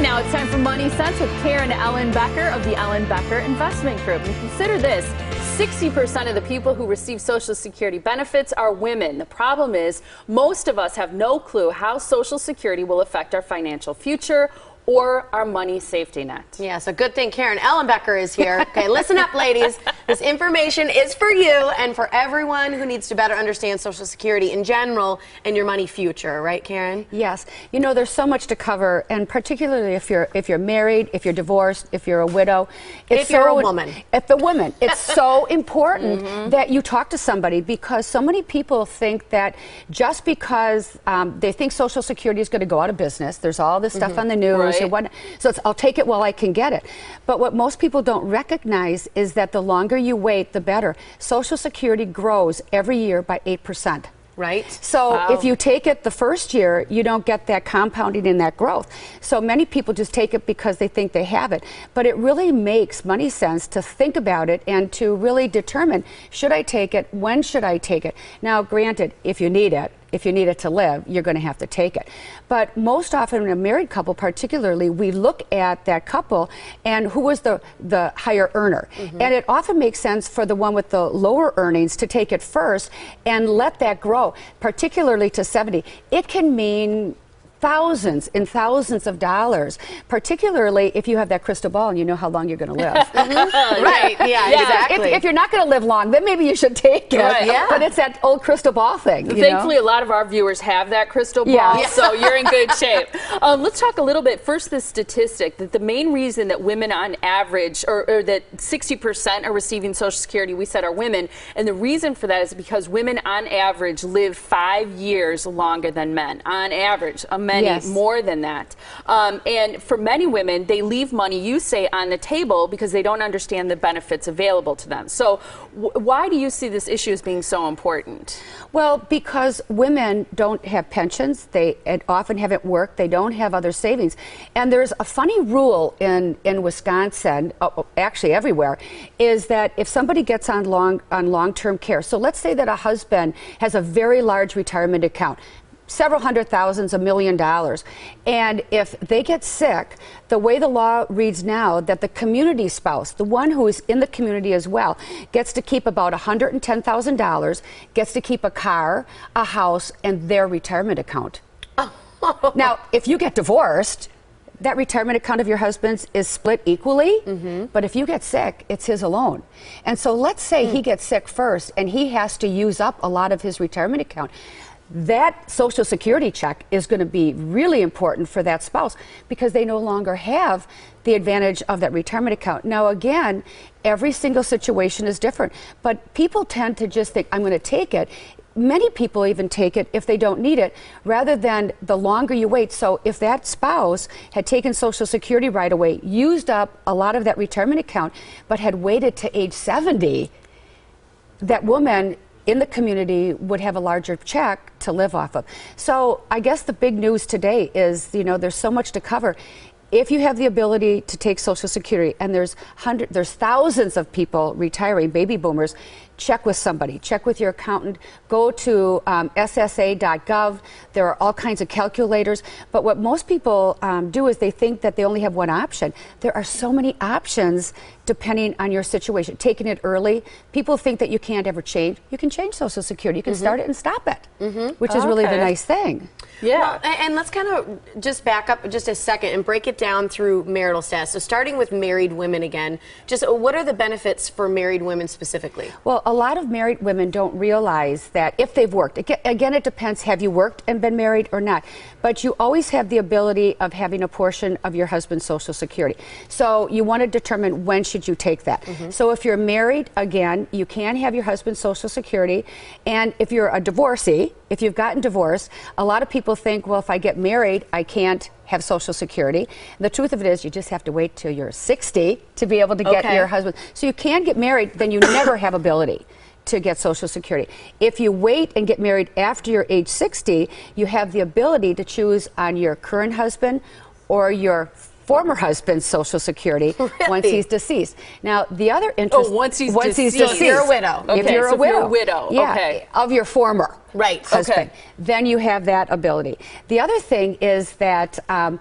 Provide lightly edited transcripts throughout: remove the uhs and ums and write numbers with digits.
And now it's time for Money Sense with Karen Ellenbecker of the Ellenbecker Investment Group. And consider this, 60% of the people who receive Social Security benefits are women. The problem is most of us have no clue how Social Security will affect our financial future or our money safety net. Yeah, so good thing Karen Ellenbecker is here. Okay, listen up, ladies. This information is for you and for everyone who needs to better understand Social Security in general and your money future, right, Karen? Yes. You know, there's so much to cover, and particularly if you're married, if you're divorced, if you're a widow. If you're a woman. If a woman. It's so important that you talk to somebody, because so many people think that just because they think Social Security is going to go out of business, there's all this stuff on the news. Right. So I'll take it while I can get it. But what most people don't recognize is that the longer you wait, the better. Social Security grows every year by 8%. Right. So if you take it the first year, you don't get that compounding in that growth. So many people just take it because they think they have it. But it really makes money sense to think about it and to really determine, should I take it? When should I take it? Now, granted, if you need it to live, you're going to have to take it. But most often in a married couple particularly, we look at that couple and who was the higher earner. And it often makes sense for the one with the lower earnings to take it first and let that grow, particularly to 70. It can mean thousands and thousands of dollars, particularly if you have that crystal ball and you know how long you're going to live. Right, yeah, exactly. If you're not going to live long, then maybe you should take it. Right. Yeah. But it's that old crystal ball thing. Thankfully, a lot of our viewers have that crystal ball, so you're in good shape. Let's talk a little bit, first, the statistic that the main reason that women on average, or that 60% are receiving Social Security, we said are women, and the reason for that is because women on average live 5 years longer than men, on average. Many more than that. And for many women, they leave money, you say, on the table because they don't understand the benefits available to them. So why do you see this issue as being so important? Well, because women don't have pensions, they often haven't worked, they don't have other savings. And there's a funny rule in Wisconsin, actually everywhere, is that if somebody gets on long-term care, so let's say that a husband has a very large retirement account, several hundred thousands, $1 million. And if they get sick, the way the law reads now, that the community spouse, the one who is in the community as well, gets to keep about $110,000, gets to keep a car, a house, and their retirement account. Now, if you get divorced, that retirement account of your husband's is split equally, but if you get sick, it's his alone. And so let's say he gets sick first and he has to use up a lot of his retirement account. That Social Security check is going to be really important for that spouse because they no longer have the advantage of that retirement account. Now, again, every single situation is different, but people tend to just think, I'm going to take it. Many people even take it if they don't need it, rather than the longer you wait. So if that spouse had taken Social Security right away, used up a lot of that retirement account, but had waited to age 70, that woman in the community would have a larger check to live off of. So I guess the big news today is, you know, there's so much to cover. If you have the ability to take Social Security, and there's thousands of people retiring, baby boomers, check with somebody, check with your accountant, go to ssa.gov. There are all kinds of calculators. But what most people do is they think that they only have one option. There are so many options depending on your situation. Taking it early, people think that you can't ever change. You can change Social Security. You can start it and stop it, which is really the nice thing. Yeah. Well, and let's kind of just back up just a second and break it down through marital status. So starting with married women again, just what are the benefits for married women specifically? Well, a lot of married women don't realize that if they've worked, again, it depends, have you worked and been married or not? But you always have the ability of having a portion of your husband's Social Security. So you want to determine when should you take that. So if you're married, again, you can have your husband's Social Security. And if you're a divorcee, if you've gotten divorced, a lot of people think, well, if I get married, I can't have Social Security. The truth of it is you just have to wait till you're 60 to be able to get your husband. So you can get married, then you never have ability to get Social Security. If you wait and get married after you're age 60, you have the ability to choose on your current husband or your former husband's Social Security once he's deceased. Now, the other interest... once he's deceased. If you're a widow. If you're a widow. Of your former. husband. Okay. Then you have that ability. The other thing is that a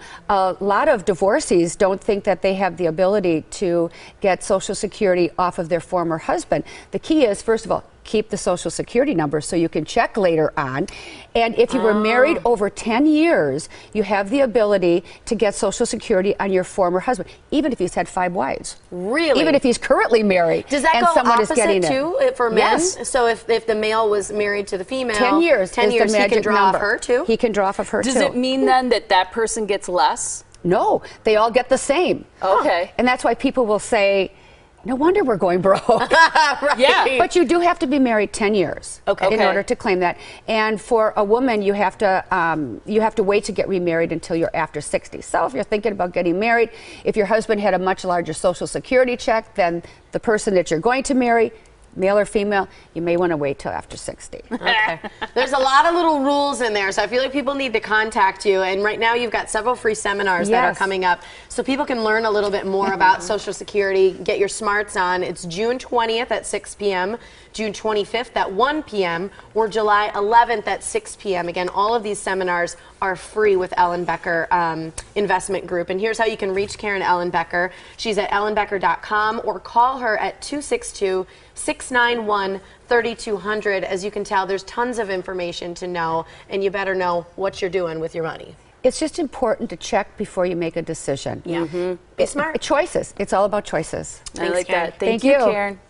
lot of divorcees don't think that they have the ability to get Social Security off of their former husband. The key is, first of all, keep the Social Security number so you can check later on. And if you were married over 10 years, you have the ability to get Social Security on your former husband, even if he's had 5 wives. Really? Even if he's currently married. Does that and go someone opposite is getting too for men? Yes. So if the male was married to the female, 10 years 10 is years the he magic can draw number. off her too? He can draw off of her too. Does it mean then that that person gets less? No, they all get the same. Okay. And that's why people will say, no wonder we're going broke. Right. Yeah. But you do have to be married 10 years in order to claim that. And for a woman, you have to wait to get remarried until you're after 60. So if you're thinking about getting married, if your husband had a much larger Social Security check than the person that you're going to marry, male or female, you may want to wait till after 60. Okay. There's a lot of little rules in there, so I feel like people need to contact you. And right now you've got several free seminars that are coming up, so people can learn a little bit more about Social Security, get your smarts on. It's June 20th at 6 p.m., June 25th at 1 p.m., or July 11th at 6 p.m. Again, all of these seminars are free with Ellenbecker Investment Group. And here's how you can reach Karen Ellenbecker. She's at ellenbecker.com, or call her at 262-691-3200. As you can tell, there's tons of information to know, and you better know what you're doing with your money. It's just important to check before you make a decision. Yeah. Be smart. Choices. It's all about choices. I like Karen. that. Thank Thank you, you. Karen.